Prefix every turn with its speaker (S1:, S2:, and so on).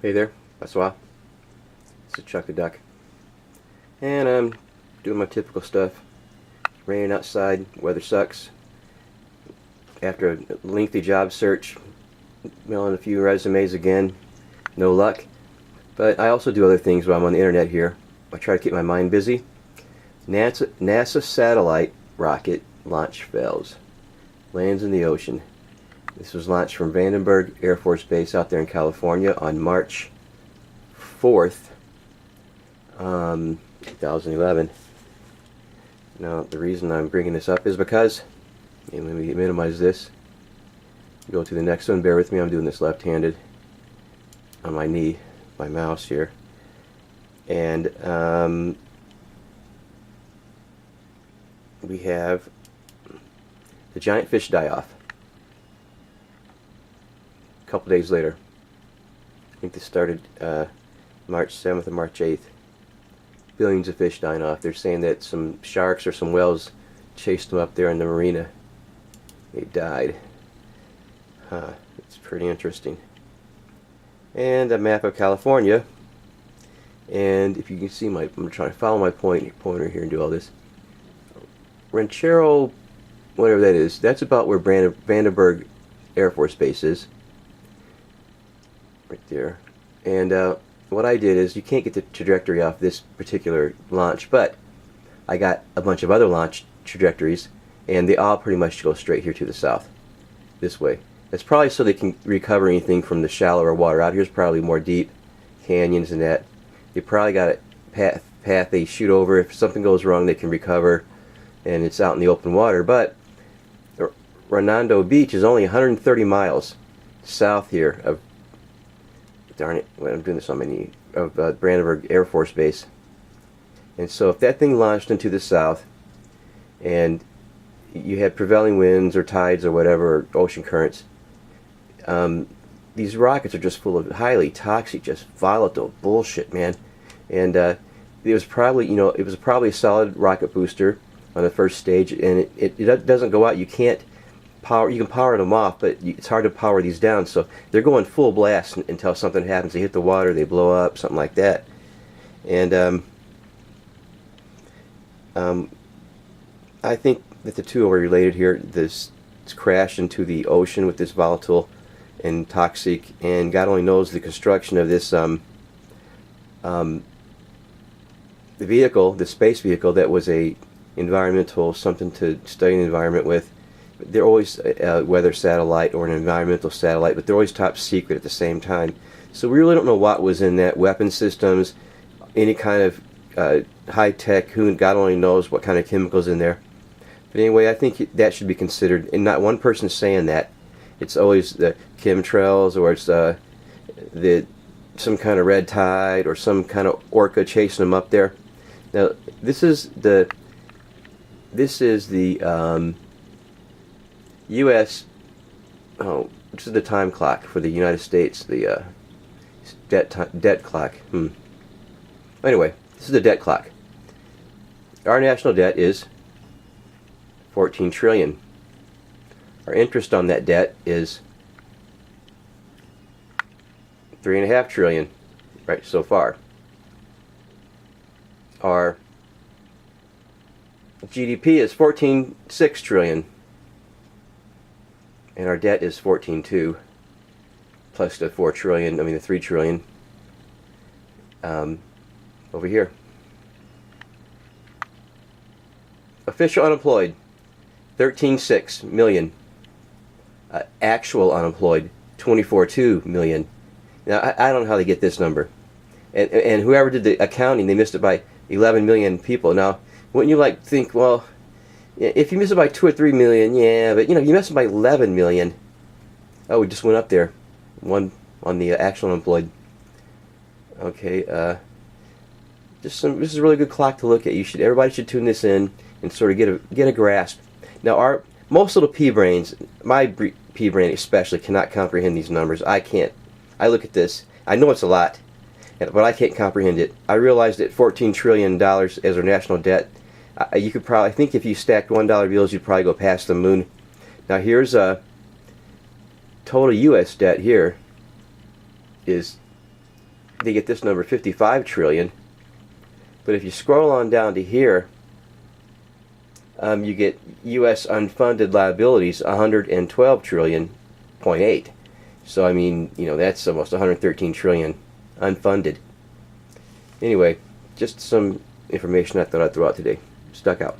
S1: Hey there, that's why. It's a Chuck the Duck. And I'm doing my typical stuff. Raining outside, weather sucks. After a lengthy job search, mailing a few resumes again, no luck. But I also do other things while I'm on the internet here. I try to keep my mind busy. NASA satellite rocket launch fails. Lands in the ocean. This was launched from Vandenberg Air Force Base out there in California on March 4th, 2011. Now, the reason I'm bringing this up is because, and let me minimize this, go to the next one, bear with me, I'm doing this left-handed on my knee, my mouse here, and we have the giant fish die off. A couple days later. I think this started March 7th or March 8th. Billions of fish dying off. They're saying that some sharks or some whales chased them up there in the marina. They died. It's pretty interesting. And a map of California. And if you can see I'm trying to follow my pointer here and do all this. Ranchero, whatever that is, that's about where Vandenberg Air Force Base is. Right there. And what I did is, you can't get the trajectory off this particular launch, but I got a bunch of other launch trajectories, and they all pretty much go straight here to the south, this way. That's probably so they can recover anything from the shallower water. Out here's probably more deep canyons and that. They probably got a path they shoot over. If something goes wrong, they can recover, and it's out in the open water. But Radondo Beach is only 130 miles south here of, darn it, when I'm doing this on my knee, of Brandenburg Air Force Base. And so if that thing launched into the south, and you had prevailing winds or tides or whatever, or ocean currents, these rockets are just full of highly toxic, just volatile bullshit, man. And it was probably, it was probably a solid rocket booster on the first stage, and it doesn't go out. You can't power. You can power them off, but it's hard to power these down. So they're going full blast until something happens. They hit the water, they blow up, something like that. And I think that the two are related here. This crash into the ocean with this volatile and toxic, and God only knows the construction of this the vehicle, the space vehicle that was a environmental, something to study the environment with. They're always a weather satellite or an environmental satellite, but they're always top secret at the same time. So we really don't know what was in that, weapon systems, any kind of high-tech, God only knows what kind of chemicals in there. But anyway, I think that should be considered, and not one person saying that. It's always the chemtrails, or it's some kind of red tide, or some kind of orca chasing them up there. Now, this is the U.S. This is the time clock for the United States, the debt clock. Anyway, this is the debt clock. Our national debt is 14 trillion. Our interest on that debt is 3.5 trillion, right, so far. Our GDP is 14.6 trillion, and our debt is 14.2, plus the 4 trillion, the 3 trillion over here. Official unemployed, 13.6 million. Actual unemployed, 24.2 million. Now, I don't know how they get this number. And whoever did the accounting, they missed it by 11 million people. Now, wouldn't you think, well, if you miss it by 2 or 3 million, yeah, but you missed it by 11 million. Oh, we just went up there. One on the actual unemployed. Okay, this is a really good clock to look at. Everybody should tune this in and sort of get a grasp. Now, most little pea brains, my pea brain especially, cannot comprehend these numbers. I can't. I look at this. I know it's a lot, but I can't comprehend it. I realized that $14 trillion as our national debt, you could probably, I think if you stacked $1 bills, you'd probably go past the moon. Now here's a total U.S. debt here is they get this number 55 trillion. But if you scroll on down to here, you get U.S. unfunded liabilities 112 trillion.8. So I mean, that's almost 113 trillion unfunded. Anyway, just some information I thought I'd throw out today. Stuck out.